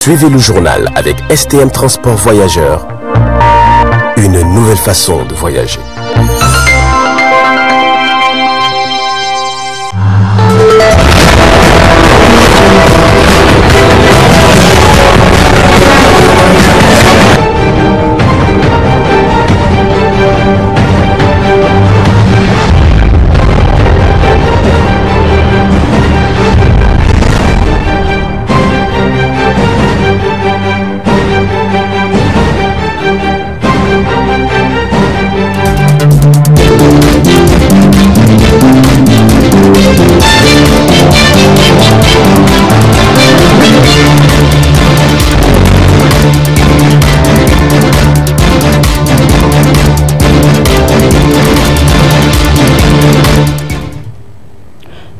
Suivez le journal avec STM Transport Voyageurs. Une nouvelle façon de voyager.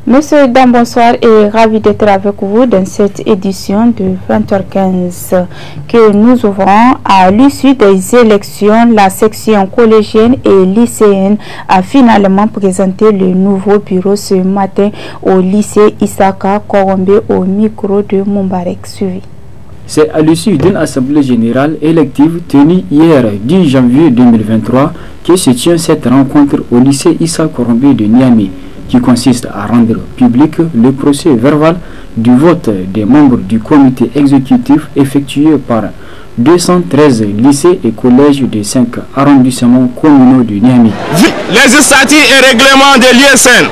Monsieur Dam, bonsoir et ravi d'être avec vous dans cette édition de 20h15 que nous ouvrons à l'issue des élections. La section collégienne et lycéenne a finalement présenté le nouveau bureau ce matin au lycée Isaka Korombe au micro de Mumbarek. Suivi. C'est à l'issue d'une assemblée générale élective tenue hier 10 janvier 2023 que se tient cette rencontre au lycée Issa Korombe de Niamey, qui consiste à rendre public le procès verbal du vote des membres du comité exécutif effectué par 213 lycées et collèges des 5 arrondissements communaux de Niamey. Les statuts et règlements de l'ISN,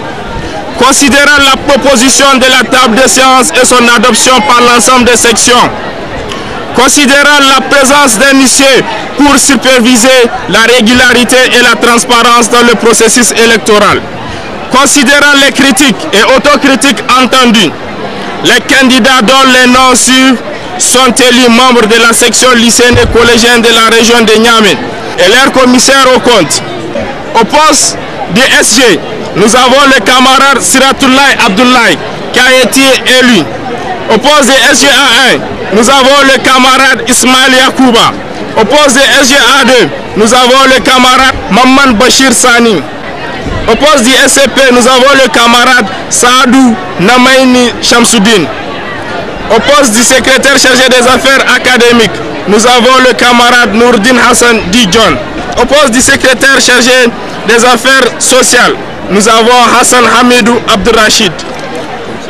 considérant la proposition de la table de séance et son adoption par l'ensemble des sections, considérant la présence d'un huissier pour superviser la régularité et la transparence dans le processus électoral, considérant les critiques et autocritiques entendues, les candidats dont les noms suivent sont élus membres de la section lycéenne et collégienne de la région de Niamey et leur commissaire au compte. Au poste de SG, nous avons le camarade Siratoulaye Abdoulaye qui a été élu. Au poste de SGA1, nous avons le camarade Ismaël Yakouba. Au poste de SGA2, nous avons le camarade Maman Bachir Sani. Au poste du SCP, nous avons le camarade Saadou Namaini Shamsoudine. Au poste du secrétaire chargé des affaires académiques, nous avons le camarade Nourdine Hassan Dijon. Au poste du secrétaire chargé des affaires sociales, nous avons Hassan Hamidou Abdurrachid.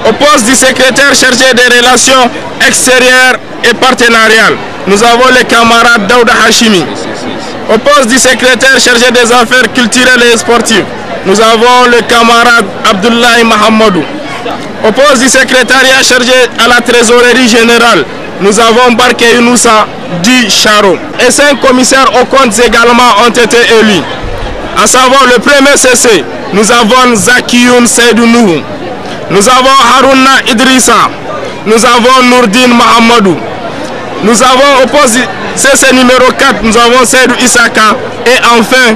Au poste du secrétaire chargé des relations extérieures et partenariales, nous avons le camarade Daouda Hashimi. Au poste du secrétaire chargé des affaires culturelles et sportives, nous avons le camarade Abdoulaye Mahamadou. Au poste du secrétariat chargé à la trésorerie générale, nous avons Barke Younoussa Di Charo. Et 5 commissaires aux comptes également ont été élus. À savoir le premier CC, nous avons Zakioun Seydou Nouhou. Nous avons Harouna Idrissa. Nous avons Nourdine Mahamadou. Nous avons au poste CC numéro 4, nous avons Seydou Isaka. Et enfin,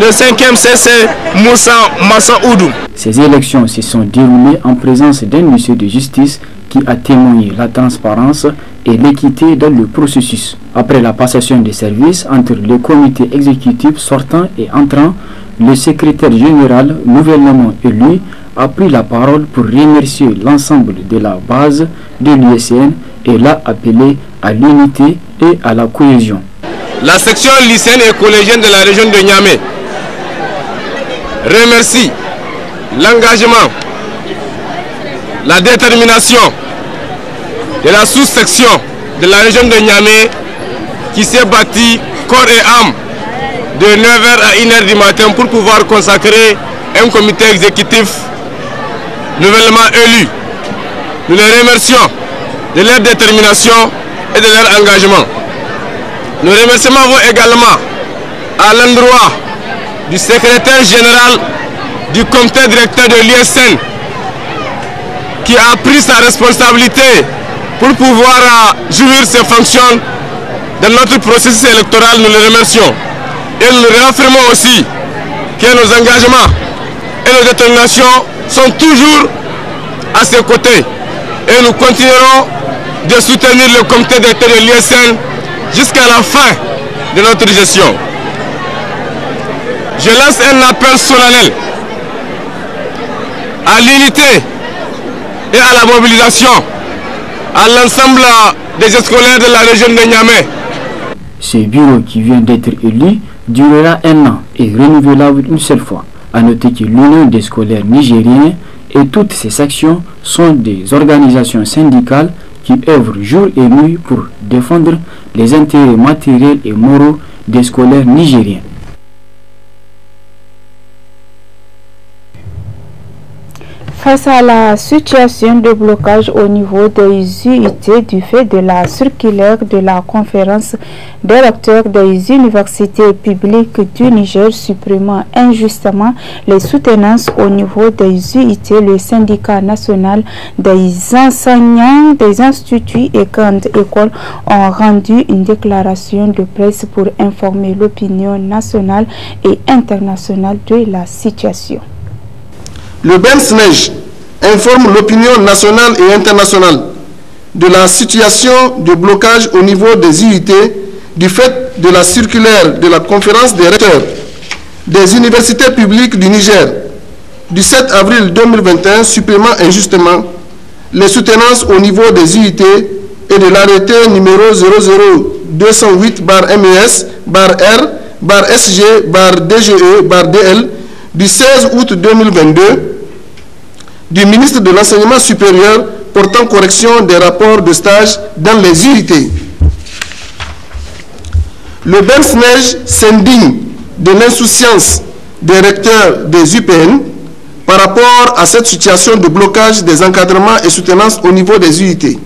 le 5e CC, Moussa Massaoudou. Ces élections se sont déroulées en présence d'un huissier de justice qui a témoigné la transparence et l'équité dans le processus. Après la passation des services entre le comité exécutif sortant et entrant, le secrétaire général nouvellement élu a pris la parole pour remercier l'ensemble de la base de l'ISN et l'a appelé à l'unité et à la cohésion. La section lycéenne et collégienne de la région de Niamey remercie l'engagement, la détermination de la sous-section de la région de Niamey qui s'est bâtie corps et âme de 9h à 1h du matin pour pouvoir consacrer un comité exécutif nouvellement élu. Nous les remercions de leur détermination et de leur engagement. Nos remerciements vont également à l'endroit du secrétaire général du comité directeur de l'ISN qui a pris sa responsabilité pour pouvoir jouir ses fonctions dans notre processus électoral. Nous le remercions et nous réaffirmons aussi que nos engagements et nos déterminations sont toujours à ses côtés et nous continuerons de soutenir le comité directeur de l'ISN jusqu'à la fin de notre gestion. Je lance un appel solennel à l'unité et à la mobilisation à l'ensemble des scolaires de la région de Niamey. Ce bureau qui vient d'être élu durera 1 an et renouvelable une seule fois. A noter que l'Union des scolaires nigériens et toutes ses actions sont des organisations syndicales qui œuvrent jour et nuit pour défendre les intérêts matériels et moraux des scolaires nigériens. Face à la situation de blocage au niveau des UIT du fait de la circulaire de la conférence des recteurs des universités publiques du Niger supprimant injustement les soutenances au niveau des UIT, le syndicat national des enseignants des instituts et grandes écoles ont rendu une déclaration de presse pour informer l'opinion nationale et internationale de la situation. Le BENSNEJ informe l'opinion nationale et internationale de la situation de blocage au niveau des UIT du fait de la circulaire de la conférence des recteurs des universités publiques du Niger du 7 avril 2021 supprimant injustement les soutenances au niveau des UIT et de l'arrêté numéro 00228-MES-R-SG-DGE-DL du 16 août 2022 du ministre de l'Enseignement supérieur portant correction des rapports de stage dans les UIT. Le BENSNEJ s'indigne de l'insouciance des recteurs des UPN par rapport à cette situation de blocage des encadrements et soutenances au niveau des UIT.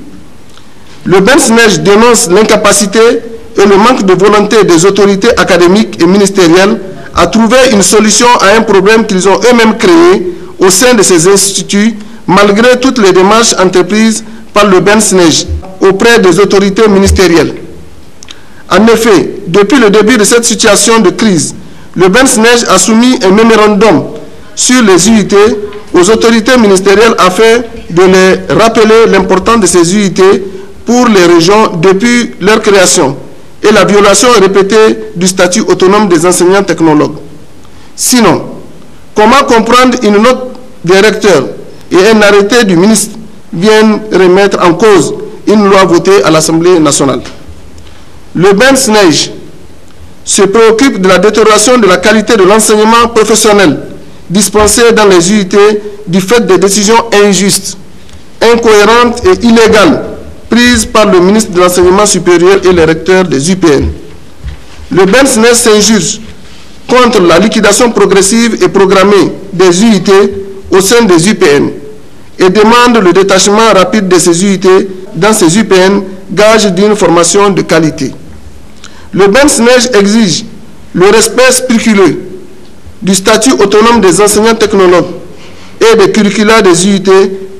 Le BENSNEJ dénonce l'incapacité et le manque de volonté des autorités académiques et ministérielles à trouver une solution à un problème qu'ils ont eux-mêmes créé au sein de ces instituts, malgré toutes les démarches entreprises par le BENSNEJ auprès des autorités ministérielles. En effet, depuis le début de cette situation de crise, le BENSNEJ a soumis un mémorandum sur les UIT aux autorités ministérielles afin de les rappeler l'importance de ces UIT pour les régions depuis leur création et la violation répétée du statut autonome des enseignants technologues. Sinon, comment comprendre une note des recteurs et un arrêté du ministre viennent remettre en cause une loi votée à l'Assemblée nationale? Le BENSNEJ se préoccupe de la détérioration de la qualité de l'enseignement professionnel dispensé dans les UIT du fait des décisions injustes, incohérentes et illégales prises par le ministre de l'Enseignement supérieur et les recteurs des UPN. Le BENSNEJ s'injure contre la liquidation progressive et programmée des UIT au sein des UPN et demande le détachement rapide de ces UIT dans ces UPN, gage d'une formation de qualité. Le BENSNEJ exige le respect scrupuleux du statut autonome des enseignants technologues et des curricula des UIT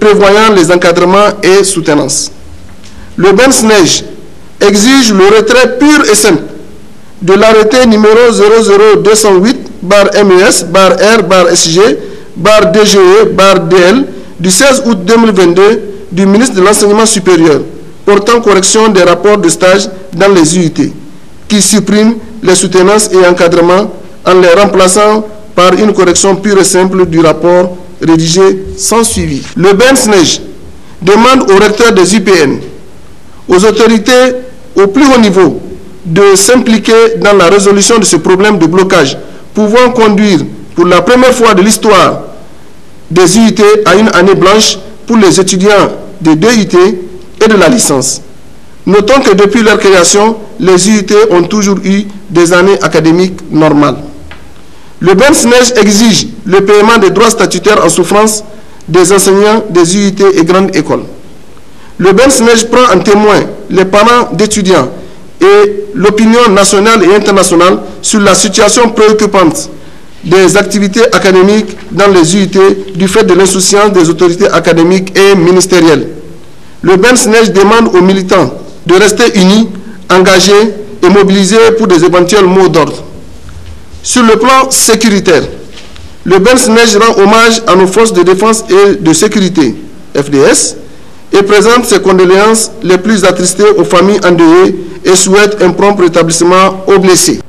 prévoyant les encadrements et soutenances. Le BENSNEJ exige le retrait pur et simple de l'arrêté numéro 00228-MES-R-SG-DGE-DL du 16 août 2022 du ministre de l'Enseignement supérieur portant correction des rapports de stage dans les UIT, qui supprime les soutenances et encadrements en les remplaçant par une correction pure et simple du rapport rédigé sans suivi. Le BENSNEJ demande aux recteurs des UPN, aux autorités au plus haut niveau, de s'impliquer dans la résolution de ce problème de blocage, pouvant conduire pour la première fois de l'histoire des UIT à une année blanche pour les étudiants des 2 UIT et de la licence. Notons que depuis leur création, les UIT ont toujours eu des années académiques normales. Le BENSNEJ exige le paiement des droits statutaires en souffrance des enseignants des UIT et grandes écoles. Le BENSNEJ prend en témoin les parents d'étudiants et l'opinion nationale et internationale sur la situation préoccupante des activités académiques dans les UIT du fait de l'insouciance des autorités académiques et ministérielles. Le BENSNEJ demande aux militants de rester unis, engagés et mobilisés pour des éventuels mots d'ordre. Sur le plan sécuritaire, le BENSNEJ rend hommage à nos forces de défense et de sécurité, FDS, et présente ses condoléances les plus attristées aux familles endeuillées et souhaite un prompt rétablissement aux blessés.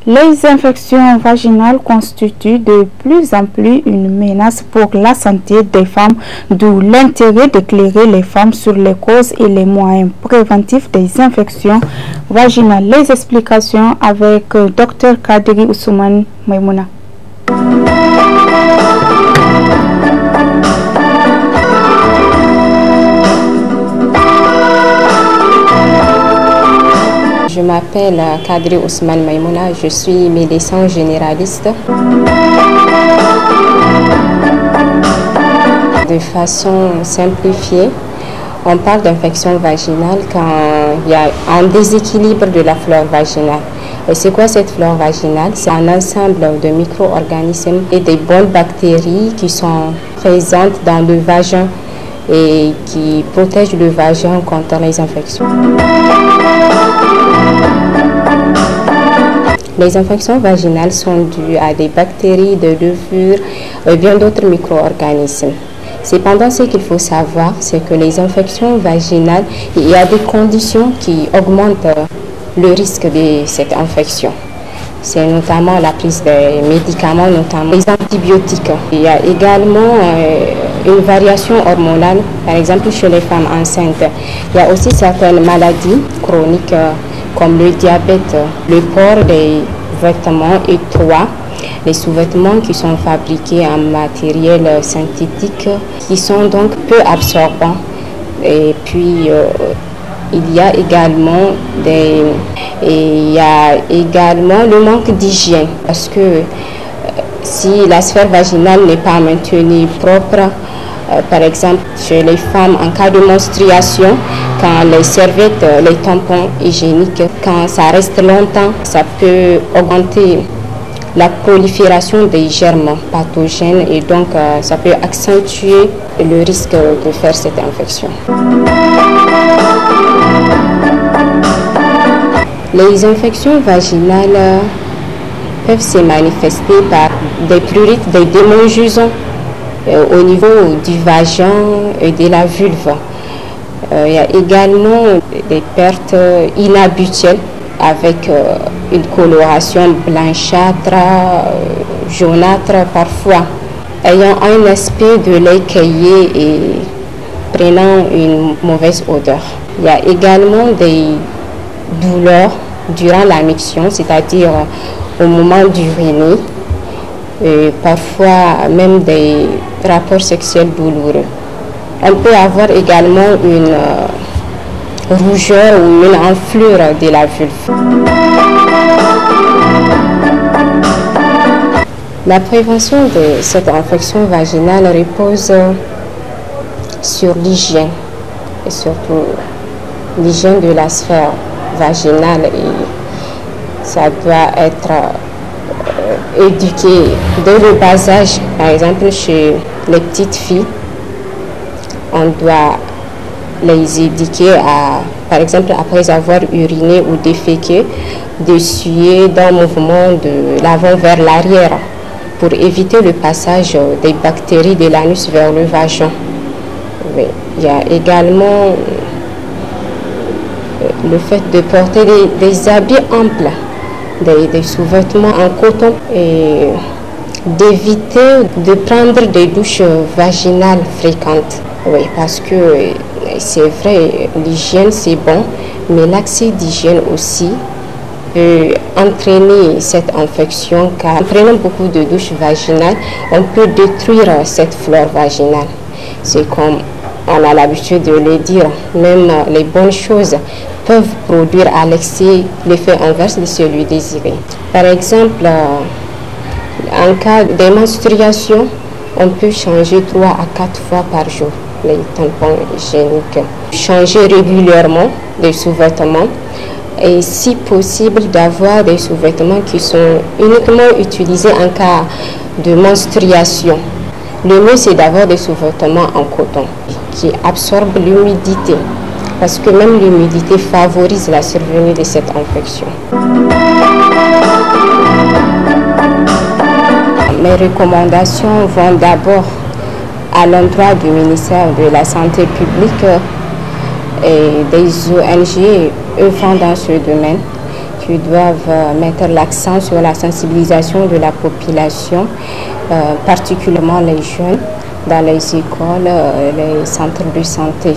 Les infections vaginales constituent de plus en plus une menace pour la santé des femmes, d'où l'intérêt d'éclairer les femmes sur les causes et les moyens préventifs des infections vaginales. Les explications avec Dr Kadri Ousmane Maimouna. Je m'appelle Kadri Ousmane Maimouna, je suis médecin généraliste. De façon simplifiée, on parle d'infection vaginale quand il y a un déséquilibre de la flore vaginale. Et c'est quoi cette flore vaginale? C'est un ensemble de micro-organismes et des bonnes bactéries qui sont présentes dans le vagin et qui protègent le vagin contre les infections. Les infections vaginales sont dues à des bactéries, des levures et bien d'autres micro-organismes. Cependant, ce qu'il faut savoir, c'est que les infections vaginales, il y a des conditions qui augmentent le risque de cette infection. C'est notamment la prise des médicaments, notamment les antibiotiques. Il y a également une variation hormonale, par exemple chez les femmes enceintes. Il y a aussi certaines maladies chroniques comme le diabète, le port des vêtements étroits, les sous-vêtements qui sont fabriqués en matériel synthétique, qui sont donc peu absorbants. Et puis, il y a également le manque d'hygiène, parce que si la sphère vaginale n'est pas maintenue propre, par exemple chez les femmes en cas de menstruation, quand les serviettes, les tampons hygiéniques, quand ça reste longtemps, ça peut augmenter la prolifération des germes pathogènes et donc ça peut accentuer le risque de faire cette infection. Les infections vaginales peuvent se manifester par des prurites, des démangeaisons au niveau du vagin et de la vulve. Il y a également des pertes inhabituelles avec une coloration blanchâtre, jaunâtre parfois, ayant un aspect de lait caillé et prenant une mauvaise odeur. Il y a également des douleurs durant la miction, c'est-à-dire au moment d'uriner, et parfois même des rapports sexuels douloureux. On peut avoir également une rougeur ou une enflure de la vulve. La prévention de cette infection vaginale repose sur l'hygiène et surtout l'hygiène de la sphère vaginale, et ça doit être éduqué dès le bas âge. Par exemple, chez les petites filles, on doit les éduquer à, par exemple, après avoir uriné ou déféqué, d'essuyer d'un mouvement de l'avant vers l'arrière pour éviter le passage des bactéries de l'anus vers le vagin. Oui. Il y a également le fait de porter des habits amples, des sous-vêtements en coton, et d'éviter de prendre des douches vaginales fréquentes. Oui, parce que c'est vrai, l'hygiène c'est bon, mais l'accès d'hygiène aussi peut entraîner cette infection, car en prenant beaucoup de douches vaginales, on peut détruire cette flore vaginale. C'est comme on a l'habitude de le dire, même les bonnes choses peuvent produire à l'excès l'effet inverse de celui désiré. Par exemple, en cas de menstruation, on peut changer 3 à 4 fois par jour les tampons hygiéniques. Changer régulièrement les sous-vêtements et si possible d'avoir des sous-vêtements qui sont uniquement utilisés en cas de menstruation. Le mieux c'est d'avoir des sous-vêtements en coton qui absorbent l'humidité, parce que même l'humidité favorise la survenue de cette infection. Mes recommandations vont d'abord à l'endroit du ministère de la Santé publique et des ONG œuvrant dans ce domaine, qui doivent mettre l'accent sur la sensibilisation de la population, particulièrement les jeunes, dans les écoles, les centres de santé.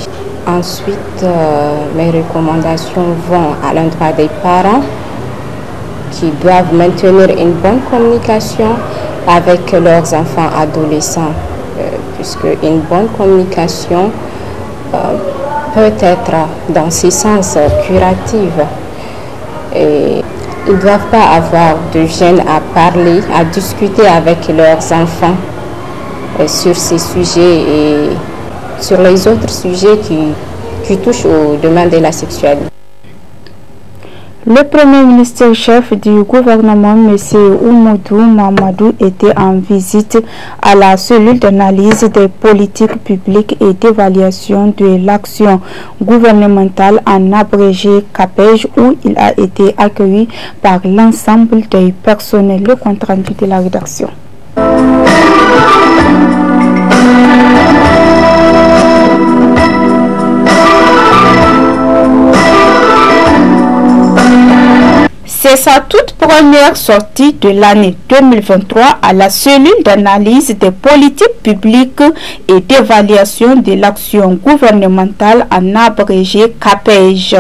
Ensuite, mes recommandations vont à l'endroit des parents qui doivent maintenir une bonne communication avec leurs enfants adolescents, puisque une bonne communication peut être dans ce sens curative. Et ils ne doivent pas avoir de gêne à parler, à discuter avec leurs enfants sur ces sujets et sur les autres sujets qui touchent au domaine de la sexualité. Le Premier ministre chef du gouvernement, M. Oumoudou Mahamadou, était en visite à la cellule d'analyse des politiques publiques et d'évaluation de l'action gouvernementale en abrégé CAPEJ, où il a été accueilli par l'ensemble des personnels. Le compte rendu de la rédaction. C'est sa toute première sortie de l'année 2023 à la cellule d'analyse des politiques publiques et d'évaluation de l'action gouvernementale en abrégé CAPEJ.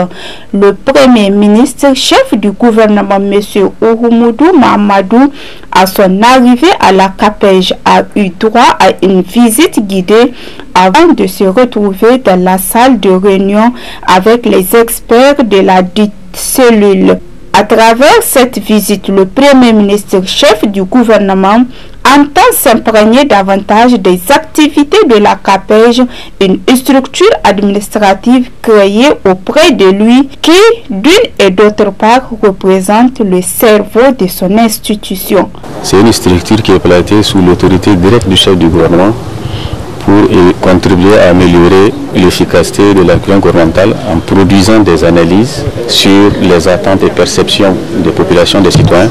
Le Premier ministre chef du gouvernement, M. Oumoudou Mahamadou, à son arrivée à la CAPEJ, a eu droit à une visite guidée avant de se retrouver dans la salle de réunion avec les experts de la dite cellule. À travers cette visite, le Premier ministre chef du gouvernement entend s'imprégner davantage des activités de la CAPEJ, une structure administrative créée auprès de lui qui, d'une et d'autre part, représente le cerveau de son institution. C'est une structure qui est placée sous l'autorité directe du chef du gouvernement pour contribuer à améliorer l'efficacité de l'action gouvernementale en produisant des analyses sur les attentes et perceptions des populations, des citoyens,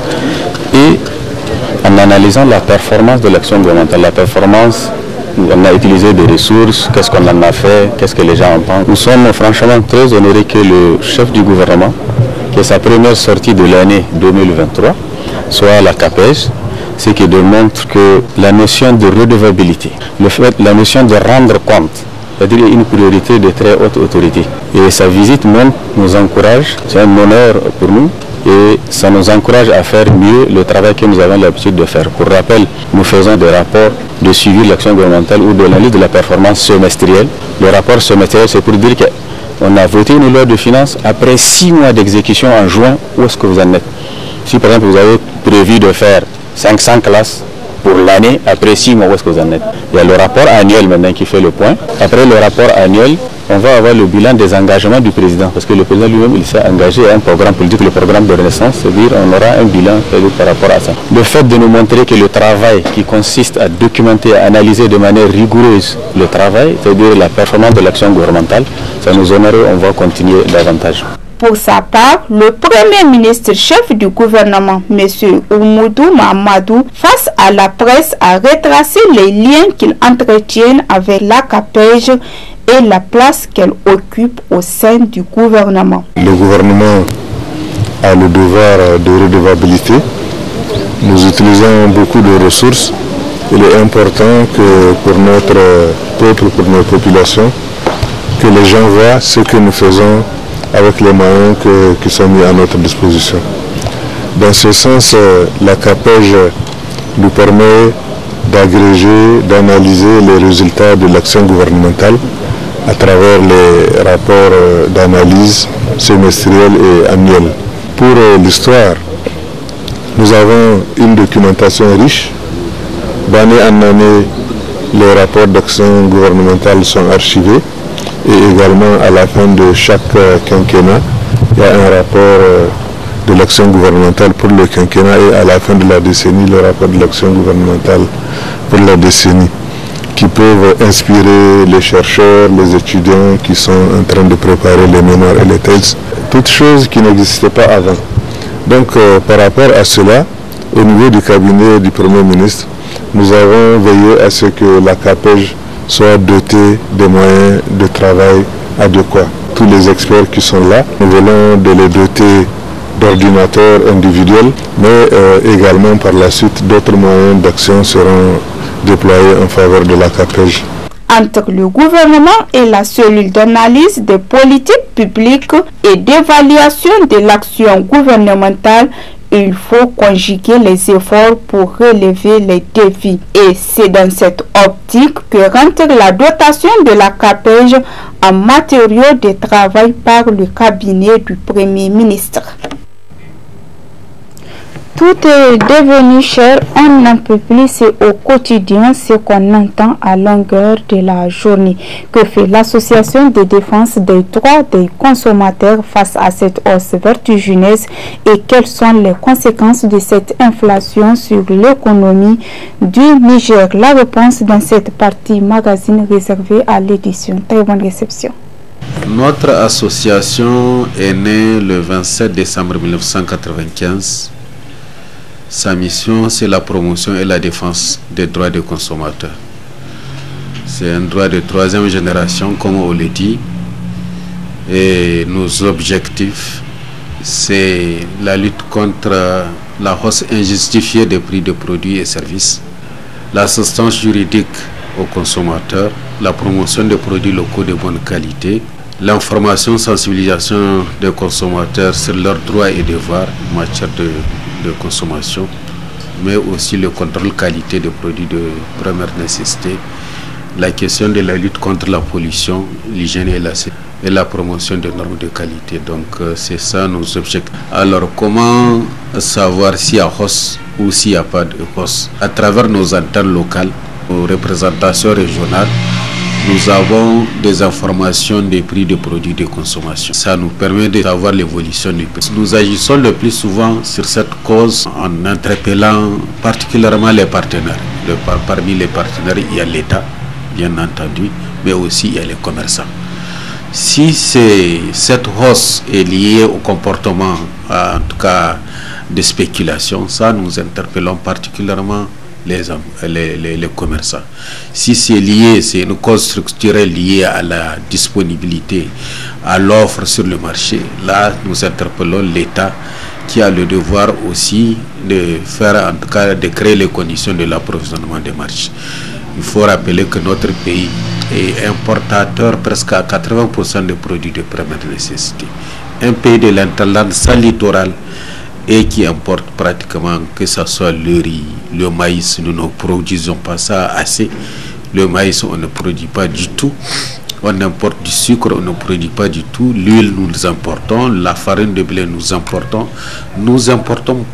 et en analysant la performance de l'action gouvernementale. La performance, on a utilisé des ressources, qu'est-ce qu'on en a fait, qu'est-ce que les gens en pensent. Nous sommes franchement très honorés que le chef du gouvernement, qui est sa première sortie de l'année 2023, soit à la CAPEJ, ce qui démontre que la notion de redevabilité, la notion de rendre compte, c'est-à-dire une priorité de très haute autorité. Et sa visite nous encourage, c'est un honneur pour nous, et ça nous encourage à faire mieux le travail que nous avons l'habitude de faire. Pour rappel, nous faisons des rapports de suivi de l'action gouvernementale ou de l'analyse de la performance semestrielle. Le rapport semestriel, c'est pour dire qu'on a voté une loi de finances après 6 mois d'exécution en juin, où est-ce que vous en êtes? Si par exemple vous avez prévu de faire 500 classes pour l'année, après 6 mois, où est-ce que vous en êtes? Il y a le rapport annuel maintenant qui fait le point. Après le rapport annuel, on va avoir le bilan des engagements du président, parce que le président lui-même, il s'est engagé à un programme politique, le programme de renaissance, c'est-à-dire on aura un bilan par rapport à ça. Le fait de nous montrer que le travail qui consiste à documenter, à analyser de manière rigoureuse le travail, c'est-à-dire la performance de l'action gouvernementale, ça nous honore, on va continuer davantage. Pour sa part, le Premier ministre chef du gouvernement, M. Oumoudou Mahamadou, face à la presse, a retracé les liens qu'il entretient avec la CAPEJ et la place qu'elle occupe au sein du gouvernement. Le gouvernement a le devoir de redevabilité. Nous utilisons beaucoup de ressources. Il est important que pour notre peuple, pour notre population, que les gens voient ce que nous faisons avec les moyens qui sont mis à notre disposition. Dans ce sens, la CAPEJ nous permet d'agréger, d'analyser les résultats de l'action gouvernementale à travers les rapports d'analyse semestriels et annuels. Pour l'histoire, nous avons une documentation riche. D'année en année, les rapports d'action gouvernementale sont archivés. Et également, à la fin de chaque quinquennat, il y a un rapport de l'action gouvernementale pour le quinquennat et à la fin de la décennie, le rapport de l'action gouvernementale pour la décennie, qui peuvent inspirer les chercheurs, les étudiants qui sont en train de préparer les mémoires et les thèses, toutes choses qui n'existaient pas avant. Donc, par rapport à cela, au niveau du cabinet du Premier ministre, nous avons veillé à ce que la CAPEJ soit doté des moyens de travail adéquats. Tous les experts qui sont là, nous voulons de les doter d'ordinateurs individuels, mais également par la suite d'autres moyens d'action seront déployés en faveur de la CAPEJ. Entre le gouvernement et la cellule d'analyse des politiques publiques et d'évaluation de l'action gouvernementale, il faut conjuguer les efforts pour relever les défis. Et c'est dans cette optique que rentre la dotation de la CAPEJ en matériaux de travail par le cabinet du Premier ministre. Tout est devenu cher, on n'en peut plus, c'est au quotidien ce qu'on entend à longueur de la journée. Que fait l'association de défense des droits des consommateurs face à cette hausse vertigineuse et quelles sont les conséquences de cette inflation sur l'économie du Niger? La réponse dans cette partie magazine réservée à l'édition. Très bonne réception. Notre association est née le 27 décembre 1995. Sa mission, c'est la promotion et la défense des droits des consommateurs. C'est un droit de troisième génération, comme on le dit. Et nos objectifs, c'est la lutte contre la hausse injustifiée des prix de produits et services, l'assistance juridique aux consommateurs, la promotion des produits locaux de bonne qualité, l'information, sensibilisation des consommateurs sur leurs droits et devoirs en matière de consommation, mais aussi le contrôle qualité des produits de première nécessité, la question de la lutte contre la pollution, l'hygiène et la promotion des normes de qualité. Donc c'est ça nos objectifs. Alors comment savoir s'il y a hausse ou s'il n'y a pas de hausse? À travers nos antennes locales, nos représentations régionales, nous avons des informations des prix des produits de consommation. Ça nous permet de savoir l'évolution du prix. Nous agissons le plus souvent sur cette cause en interpellant particulièrement les partenaires. Parmi les partenaires, il y a l'État, bien entendu, mais aussi il y a les commerçants. Si cette hausse est liée au comportement, en tout cas de spéculation, ça nous interpellons particulièrement les commerçants. Si c'est lié, c'est une cause structurelle liée à la disponibilité, à l'offre sur le marché, là nous interpellons l'État qui a le devoir aussi de faire, en tout cas de créer les conditions de l'approvisionnement des marchés. Il faut rappeler que notre pays est importateur presque à 80% de produits de première nécessité. Un pays de l'Interland sans littoral et qui importe pratiquement, que ce soit le riz, le maïs, nous ne produisons pas ça assez. Le maïs, on ne produit pas du tout. On importe du sucre, on ne produit pas du tout. L'huile, nous importons. La farine de blé, nous importons. Nous importons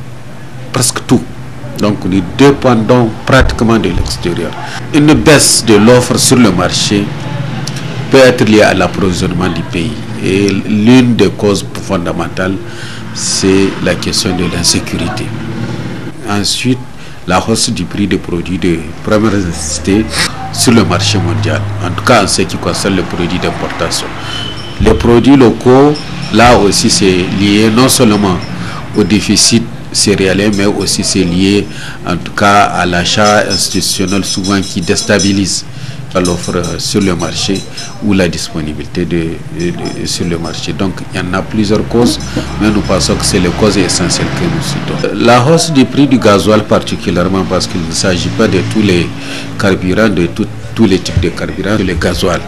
presque tout. Donc, nous dépendons pratiquement de l'extérieur. Une baisse de l'offre sur le marché peut être liée à l'approvisionnement du pays. Et l'une des causes fondamentales, c'est la question de l'insécurité. Ensuite, la hausse du prix des produits de première nécessité sur le marché mondial, en tout cas en ce qui concerne les produits d'importation. Les produits locaux, là aussi c'est lié non seulement au déficit céréalier, mais aussi c'est lié en tout cas à l'achat institutionnel souvent qui déstabilise l'offre sur le marché ou la disponibilité sur le marché. Donc il y en a plusieurs causes, mais nous pensons que c'est les causes essentielles que nous citons. La hausse du prix du gasoil particulièrement, parce qu'il ne s'agit pas de tous les carburants, de tous les types de carburants, le gasoil.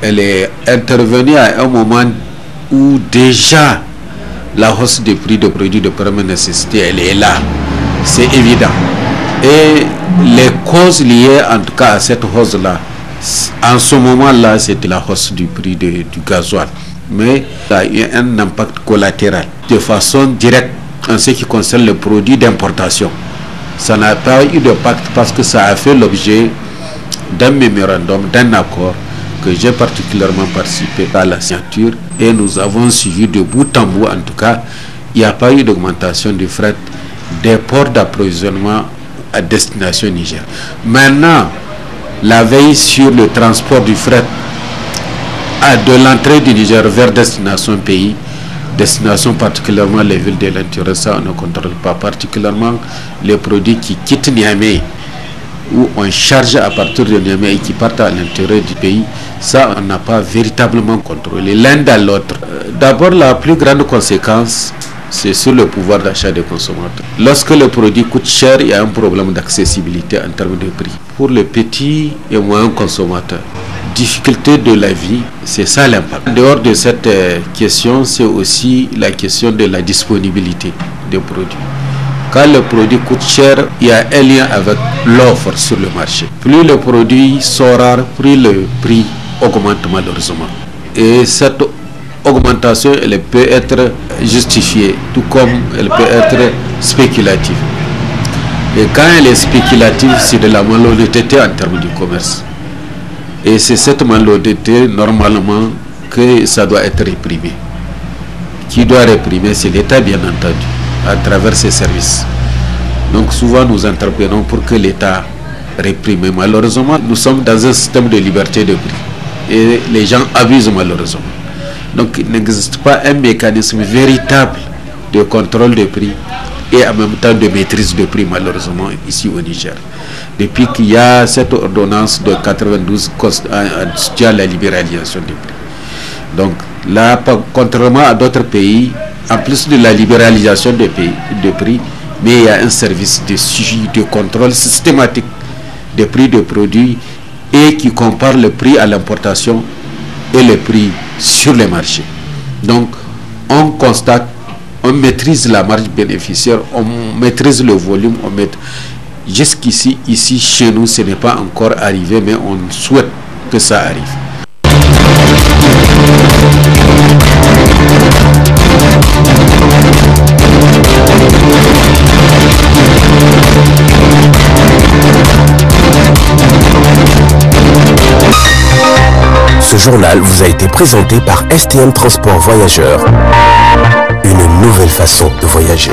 Elle est intervenue à un moment où déjà la hausse des prix de produits de première nécessité, elle est là, c'est évident. Et les causes liées en tout cas à cette hausse-là, en ce moment-là, c'était la hausse du prix du gasoil. Mais ça a eu un impact collatéral de façon directe en ce qui concerne les produits d'importation. Ça n'a pas eu d'impact parce que ça a fait l'objet d'un mémorandum, d'un accord que j'ai particulièrement participé à la signature et nous avons suivi de bout en bout. En tout cas, il n'y a pas eu d'augmentation du fret des ports d'approvisionnement à destination Niger. Maintenant, la veille sur le transport du fret de l'entrée du Niger vers destination pays, destination particulièrement les villes de l'intérieur, ça on ne contrôle pas, particulièrement les produits qui quittent Niamey où on charge à partir de Niamey et qui partent à l'intérieur du pays, ça on n'a pas véritablement contrôlé l'un dans l'autre. D'abord, la plus grande conséquence, c'est sur le pouvoir d'achat des consommateurs. Lorsque le produit coûte cher, il y a un problème d'accessibilité en termes de prix. Pour les petits et moyens consommateurs, difficulté de la vie, c'est ça l'impact. En dehors de cette question, c'est aussi la question de la disponibilité des produits. Quand le produit coûte cher, il y a un lien avec l'offre sur le marché. Plus le produit sont rares, plus le prix augmente malheureusement. Et cette augmentation, elle peut être justifiée, tout comme elle peut être spéculative. Et quand elle est spéculative, c'est de la malhonnêteté en termes du commerce. Et c'est cette malhonnêteté, normalement, que ça doit être réprimé. Qui doit réprimer, c'est l'État, bien entendu, à travers ses services. Donc souvent, nous interpellons pour que l'État réprime. Malheureusement, nous sommes dans un système de liberté de prix. Et les gens abusent malheureusement. Donc il n'existe pas un mécanisme véritable de contrôle des prix et en même temps de maîtrise de prix malheureusement ici au Niger. Depuis qu'il y a cette ordonnance de 92 constituant la libéralisation des prix. Donc là, contrairement à d'autres pays, en plus de la libéralisation des prix, mais il y a un service de suivi, de contrôle systématique des prix de produits et qui compare le prix à l'importation et le prix sur les marchés. Donc, on constate, on maîtrise la marge bénéficiaire, on maîtrise le volume, jusqu'ici, ici, chez nous, ce n'est pas encore arrivé, mais on souhaite que ça arrive. Ce journal vous a été présenté par STM Transport Voyageurs. Une nouvelle façon de voyager.